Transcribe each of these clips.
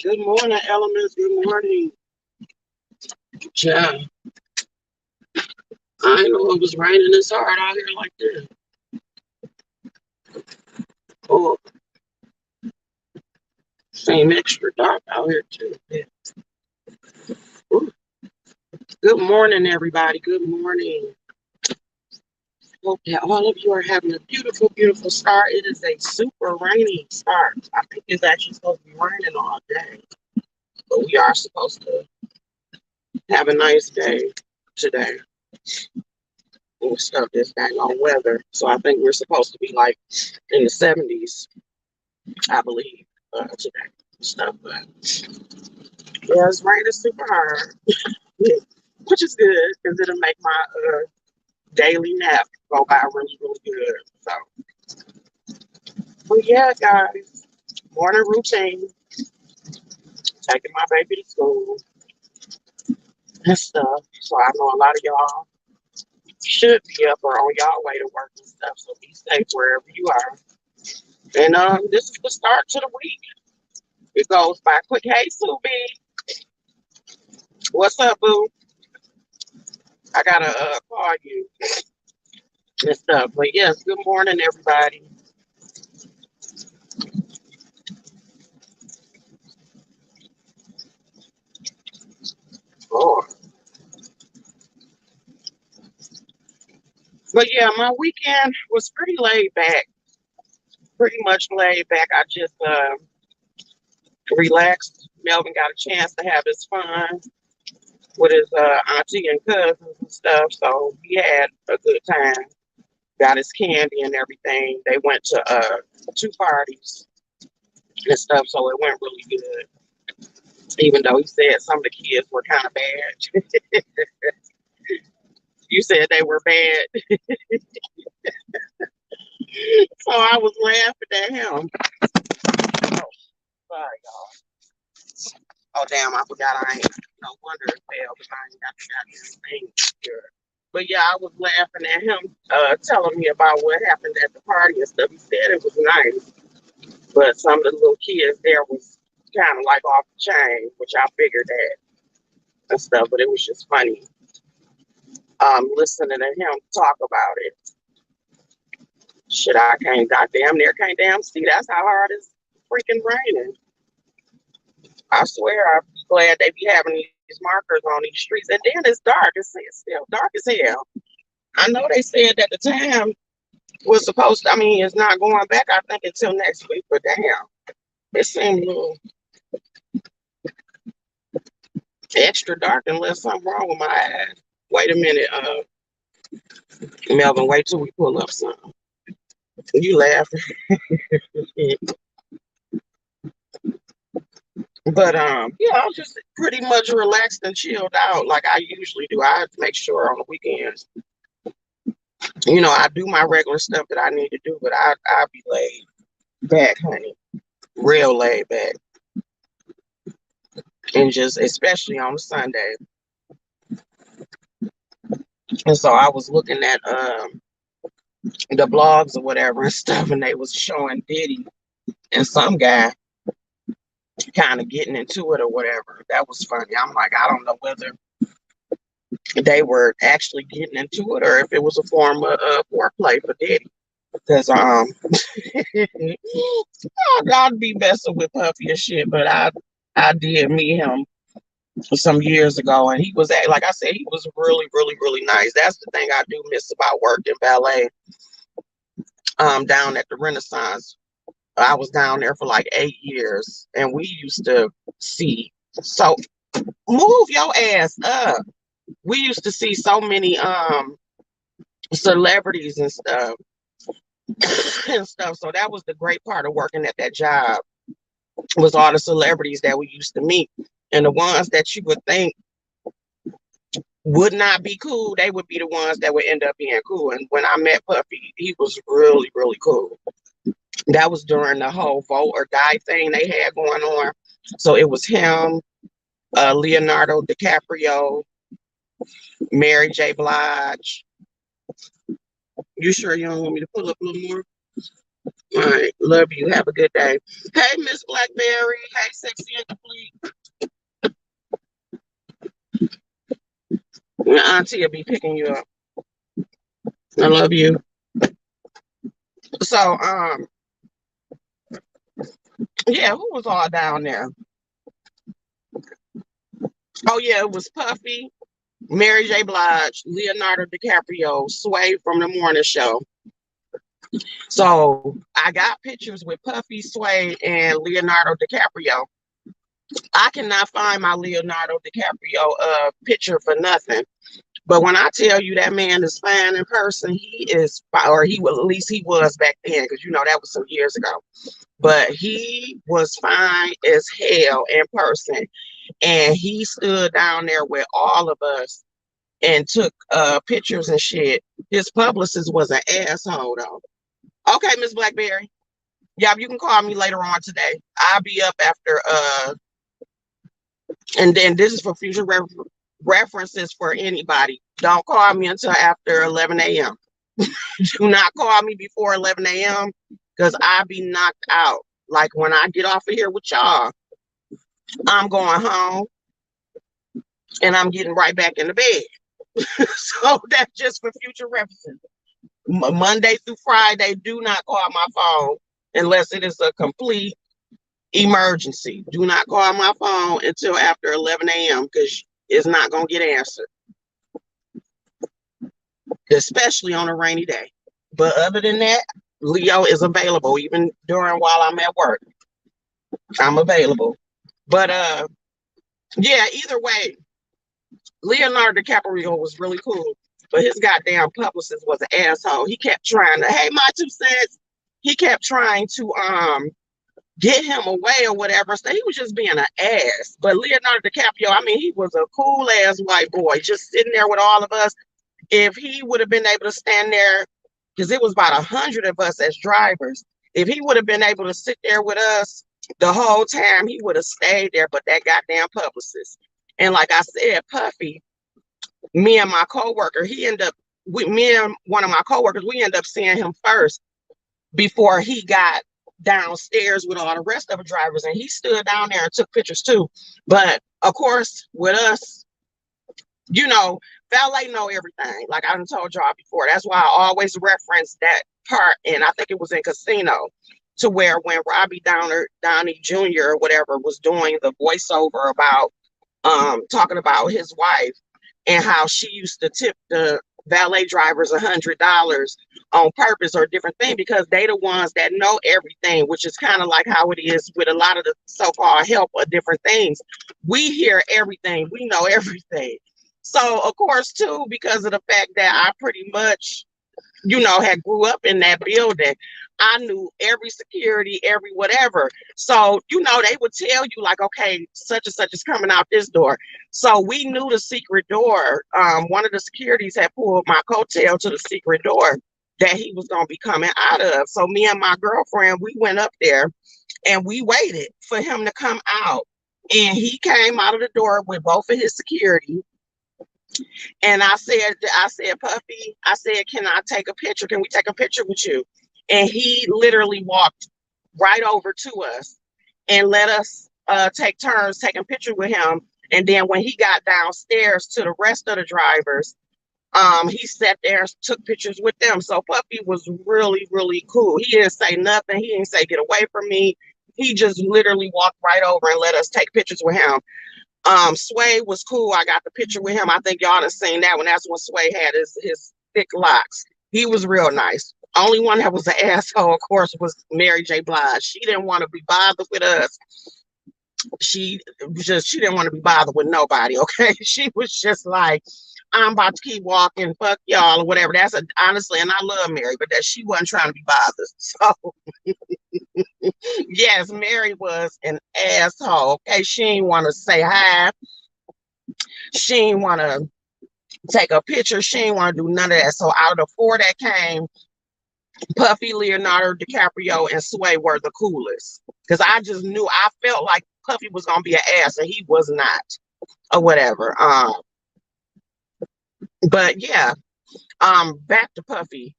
Good morning, elements. Good morning. Yeah, I didn't know it was raining this hard out here like this. Oh, seem extra dark out here too. Yeah. Ooh. Good morning, everybody. Good morning. Hope that all of you are having a beautiful, beautiful start. It is a super rainy start. I think it's actually supposed to be raining all day, but we are supposed to have a nice day today. And stuff this dang on weather. So I think we're supposed to be like in the 70s, I believe, today. Stuff, but yeah, it's raining super hard, which is good because it'll make my daily nap go by really, really good. So, but yeah, guys, morning routine, taking my baby to school and stuff. So I know a lot of y'all should be up or on y'all way to work and stuff. So be safe wherever you are. And this is the start to the week. It goes by quick. Hey, Subi, what's up, boo? I gotta call you and stuff. But yes, good morning, everybody. Oh, but yeah, my weekend was pretty laid back, pretty much laid back. I just relaxed. Melvin got a chance to have his fun with his auntie and cousins and stuff, so he had a good time. Got his candy and everything. They went to two parties and stuff, so it went really good. Even though he said some of the kids were kind of bad. You said they were bad, so I was laughing at him. Oh, sorry, y'all. Oh damn, I forgot I ain't no wonder it failed because I ain't got the goddamn thing here. But yeah, I was laughing at him, telling me about what happened at the party and stuff. He said it was nice, but some of the little kids there was kind of like off the chain, which I figured that and stuff. But it was just funny, listening to him talk about it. Shit, I can't goddamn near can't damn see. That's how hard it's freaking raining. I swear, I'm glad they be having these markers on these streets. And then it's dark. It's still dark as hell. I know they said that the time was supposed to, I mean, it's not going back, I think, until next week, but damn, it seemed a little extra dark unless something wrong with my eyes. Wait a minute, Melvin, wait till we pull up something. You laughing. But yeah, I was just pretty much relaxed and chilled out like I usually do. I make sure on the weekends, I do my regular stuff that I need to do, but I'll be laid back, honey. Real laid back. And just especially on Sunday. And so I was looking at the blogs or whatever and stuff, and they was showing Diddy and some guy kind of getting into it or whatever. That was funny. I'm like, I don't know whether they were actually getting into it or if it was a form of foreplay for Diddy. Because I'd be messing with Puffy and shit, but I did meet him some years ago, and he was like I said, he was really, really, really nice. That's the thing I do miss about working ballet. Down at the Renaissance, I was down there for like 8 years, and we used to see. So move your ass up. We used to see so many celebrities and stuff and stuff. So that was the great part of working at that job was all the celebrities that we used to meet, and the ones that you would think would not be cool, they would be the ones that would end up being cool. And when I met Puffy, he was really, really cool. That was during the whole vote or die thing they had going on. So it was him, Leonardo DiCaprio, Mary J. Blige. You sure you don't want me to pull up a little more? All right. Love you. Have a good day. Hey, Miss Blackberry. Hey, Sexy and Complete. Your auntie will be picking you up. I love you. So, yeah, who was all down there? Oh, yeah, it was Puffy, Mary J. Blige, Leonardo DiCaprio, Sway from the morning show. So I got pictures with Puffy, Sway, and Leonardo DiCaprio. I cannot find my Leonardo DiCaprio picture for nothing. But when I tell you that man is fine in person, he is, or he was, at least he was back then, because you know that was some years ago. But he was fine as hell in person, and he stood down there with all of us and took pictures and shit. His publicist was an asshole though. Okay, Miss Blackberry. Yeah, you can call me later on today. I'll be up after and then this is for future references for anybody. Don't call me until after 11 a.m. Do not call me before 11 a.m. because I'll be knocked out. Like when I get off of here with y'all, I'm going home and I'm getting right back in the bed. So that's just for future references. Monday through Friday, do not call my phone unless it is a complete emergency. Do not call my phone until after 11 a.m. because it's not going to get answered, especially on a rainy day. But other than that, Leo is available even during while I'm at work. I'm available. But yeah, either way, Leonardo DiCaprio was really cool, but his goddamn publicist was an asshole. He kept trying to, hey, my 2 cents. He kept trying to get him away or whatever. So he was just being an ass. But Leonardo DiCaprio, I mean, he was a cool ass white boy, just sitting there with all of us. If he would have been able to stand there, because it was about 100 of us as drivers, if he would have been able to sit there with us the whole time, he would have stayed there. But that goddamn publicist. And like I said, Puffy, me and my coworker, he ended up, me and one of my coworkers, we ended up seeing him first before he got downstairs with all the rest of the drivers, and he stood down there and took pictures too. But of course, with us, you know, valet know everything. Like I done told y'all before. That's why I always reference that part, and I think it was in Casino, to where when Robbie Downey Jr. or whatever was doing the voiceover about talking about his wife and how she used to tip the valet drivers $100 on purpose or different thing because they the ones that know everything, which is kind of like how it is with a lot of the so-called help or different things. We hear everything, we know everything. So of course too, because of the fact that I pretty much, you know, had grew up in that building, I knew every security, every whatever. So, you know, they would tell you like, okay, such and such is coming out this door. So we knew the secret door. One of the securities had pulled my coattail to the secret door that he was going to be coming out of. So me and my girlfriend, we went up there and we waited for him to come out. And he came out of the door with both of his security. And I said, Puffy, I said, can I take a picture? Can we take a picture with you? And he literally walked right over to us and let us take turns taking pictures with him. And then when he got downstairs to the rest of the drivers, he sat there and took pictures with them. So Puffy was really, really cool. He didn't say nothing. He didn't say, get away from me. He just literally walked right over and let us take pictures with him. Sway was cool. I got the picture with him. I think y'all have seen that one. That's when Sway had his thick locks. He was real nice. Only one that was an asshole, of course, was Mary J. Blige. She didn't want to be bothered with us. She didn't want to be bothered with nobody. Okay, she was just like, I'm about to keep walking, fuck y'all or whatever. Honestly, and I love Mary, but that she wasn't trying to be bothered. So yes, Mary was an asshole. Okay, she didn't want to say hi. She didn't want to take a picture. She didn't want to do none of that. So out of the four that came, Puffy, Leonardo DiCaprio, and Sway were the coolest. Because I just knew, I felt like Puffy was gonna be an ass, and he was not, or whatever. But yeah, back to Puffy.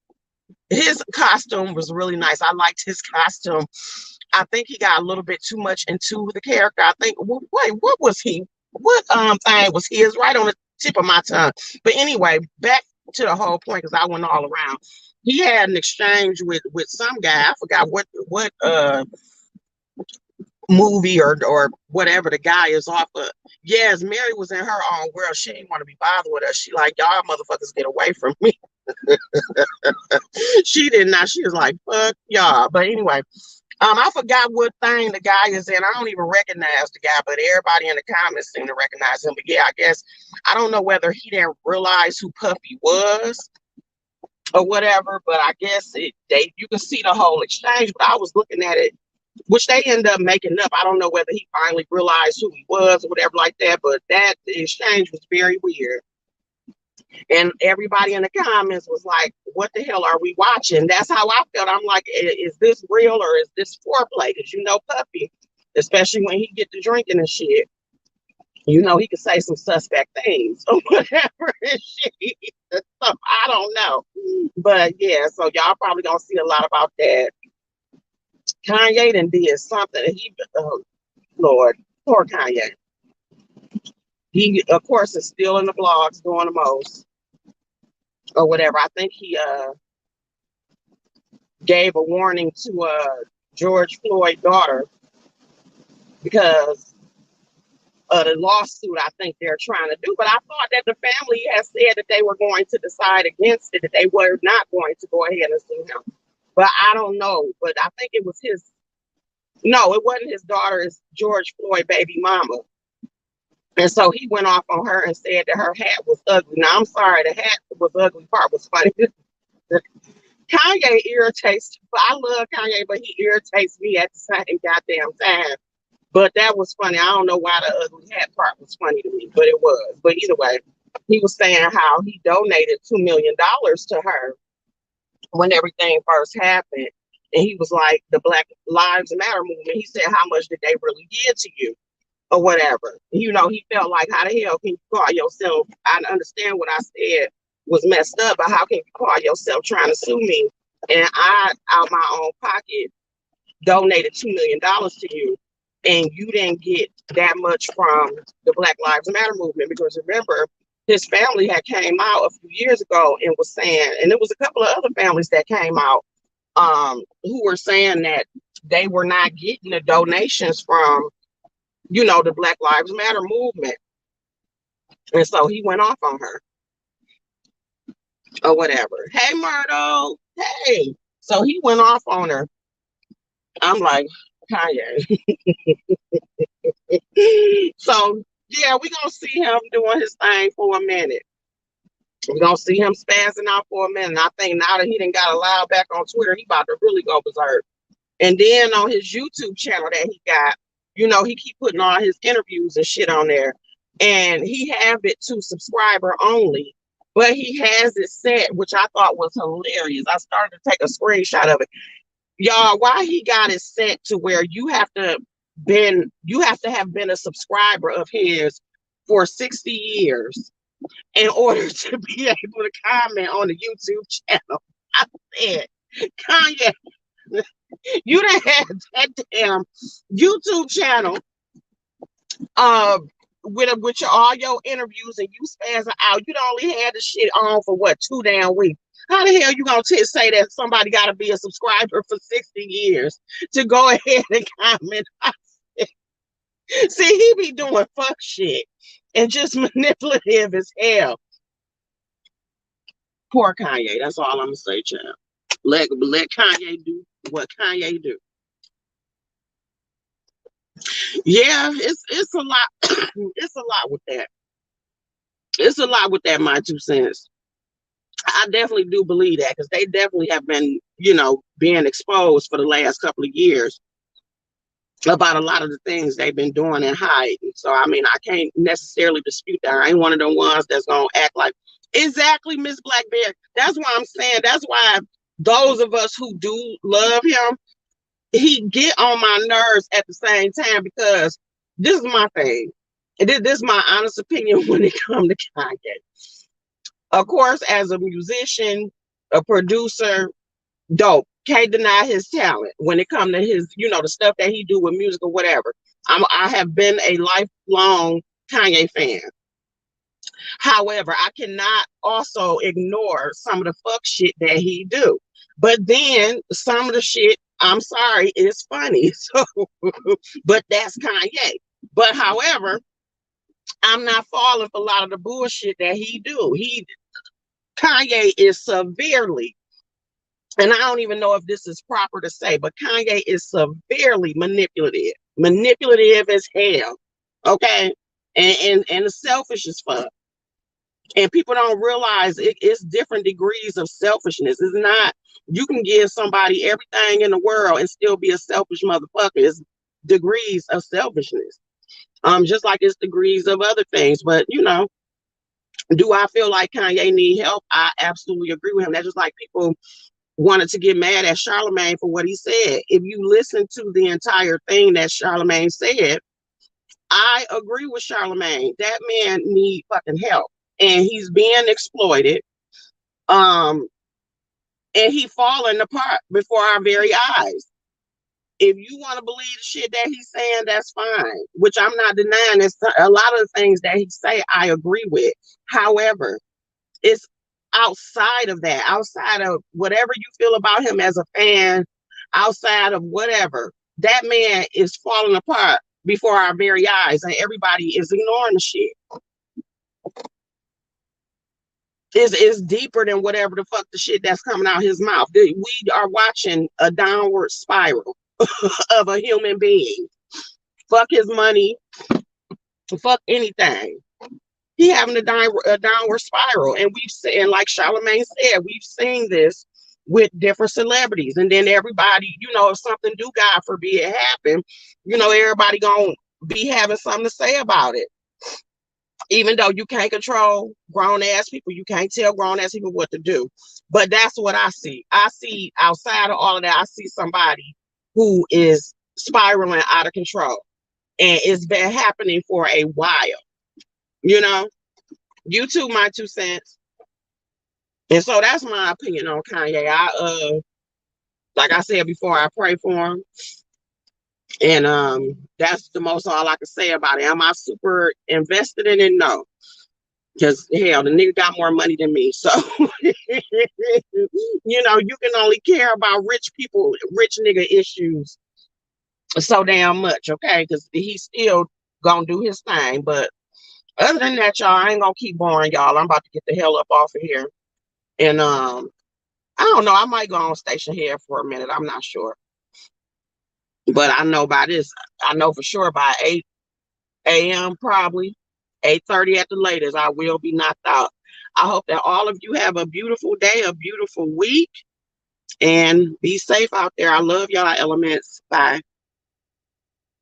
His costume was really nice. I liked his costume. I think he got a little bit too much into the character. I think, wait, what was he? What thing was his? Right on the tip of my tongue. But anyway, back to the whole point because I went all around. He had an exchange with some guy. I forgot what movie or whatever the guy is off of. Yes, Mary was in her own world. She didn't want to be bothered with us. She like, y'all motherfuckers get away from me. She did not. She was like, fuck y'all. But anyway, I forgot what thing the guy is in. I don't even recognize the guy, but everybody in the comments seem to recognize him. But yeah, I guess I don't know whether he didn't realize who Puffy was or whatever, but I guess you can see the whole exchange. But I was looking at it, which they end up making up. I don't know whether he finally realized who he was or whatever like that, but that exchange was very weird. And everybody in the comments was like, what the hell are we watching? That's how I felt. I'm like, is this real or is this foreplay? Because you know Puffy, especially when he get to drinking and shit, you know he could say some suspect things or whatever and shit. So I don't know. But yeah, so y'all probably gonna see a lot about that. Kanye done did something. Lord, poor Kanye. He, of course, is still in the blogs doing the most or whatever. I think he gave a warning to George Floyd's daughter because of the lawsuit I think they're trying to do. But I thought that the family has said that they were going to decide against it, that they were not going to go ahead and sue him. But I don't know. But I think it was his. No, it wasn't his daughter. It's George Floyd baby mama. And so he went off on her and said that her hat was ugly. Now, I'm sorry, the hat was ugly part was funny. Kanye irritates. I love Kanye, but he irritates me at the same goddamn time. But that was funny. I don't know why the ugly hat part was funny to me, but it was. But either way, he was saying how he donated $2 million to her when everything first happened. And he was like, the Black Lives Matter movement. He said, how much did they really give to you? Or whatever. You know, he felt like, how the hell can you call yourself? I understand what I said was messed up, but how can you call yourself trying to sue me? And I, out my own pocket, donated $2 million to you, and you didn't get that much from the Black Lives Matter movement. Because remember, his family had came out a few years ago and was saying, and there was a couple of other families that came out who were saying that they were not getting the donations from, you know, the Black Lives Matter movement. And so he went off on her or whatever. Hey, Myrtle. Hey. So he went off on her. I'm like, Kanye. So, yeah, we're going to see him doing his thing for a minute. We're going to see him spazzing out for a minute. And I think now that he done got allowed back on Twitter, he about to really go berserk. And then on his YouTube channel that he got, you know, he keep putting all his interviews and shit on there. And he have it to subscriber only, but he has it set, which I thought was hilarious. I started to take a screenshot of it. Y'all, why he got it set to where you have to have been a subscriber of his for 60 years in order to be able to comment on the YouTube channel. I said, Kanye, you done had that damn YouTube channel with all your interviews and you spazzing out. You only had the shit on for what, 2 damn weeks. How the hell you gonna say that somebody gotta be a subscriber for 60 years to go ahead and comment? See, he be doing fuck shit and just manipulative as hell. Poor Kanye. That's all I'm gonna say, child. Let Kanye do what Kanye do. Yeah, it's a lot. It's a lot with that. It's a lot with that, my 2 cents. I definitely do believe that because they definitely have been, you know, being exposed for the last couple of years about a lot of the things they've been doing and hiding. So I mean, I can't necessarily dispute that. I ain't one of the ones that's gonna act like exactly Miss Blackberry. That's why I'm saying that's why those of us who do love him, he get on my nerves at the same time because this is my thing. This is my honest opinion when it comes to Kanye. Of course, as a musician, a producer, Dope. Can't deny his talent when it comes to his, the stuff that he do with music or whatever. I have been a lifelong Kanye fan. However, I cannot also ignore some of the fuck shit that he do. But then some of the shit, I'm sorry, is funny. So, but that's Kanye. But however, I'm not falling for a lot of the bullshit that he do. Kanye is severely, and I don't even know if this is proper to say, but Kanye is severely manipulative as hell. Okay, and selfish as fuck. And people don't realize it's different degrees of selfishness. It's not, you can give somebody everything in the world and still be a selfish motherfucker. It's degrees of selfishness. Just like it's degrees of other things. But do I feel like Kanye need help? I absolutely agree with him. That's just like people wanted to get mad at Charlemagne for what he said. If you listen to the entire thing that Charlemagne said, I agree with Charlemagne. That man need fucking help, and he's being exploited. Um, and he falling apart before our very eyes. If you want to believe the shit that he's saying, that's fine. Which I'm not denying. It's a lot of the things that he say I agree with. However, it's outside of that, outside of whatever you feel about him as a fan, outside of whatever, that man is falling apart before our very eyes, and everybody is ignoring the shit. Is deeper than whatever the fuck the shit that's coming out his mouth. We are watching a downward spiral of a human being. Fuck his money, fuck anything. He having a downward spiral, and we've seen, like Charlemagne said, we've seen this with different celebrities, and then everybody, if something do, God forbid, happen, everybody gonna be having something to say about it. Even though you can't control grown ass people, you can't tell grown ass people what to do. But that's what I see. I see outside of all of that, I see somebody who is spiraling out of control, and it's been happening for a while. You too, my 2 cents. And so that's my opinion on Kanye. Like I said before, I pray for him. And that's the most all I can say about it. Am I super invested in it? No. Because hell, the nigga got more money than me. So you can only care about rich people, rich nigga issues so damn much, okay? Because he's still gonna do his thing. But other than that, y'all, I ain't gonna keep boring y'all. I'm about to get the hell up off of here. And I don't know, I might go on station here for a minute. I'm not sure. But I know by this, I know for sure by 8 a.m. probably, 8:30 at the latest, I will be knocked out. I hope that all of you have a beautiful day, a beautiful week, and be safe out there. I love y'all, elements. Bye.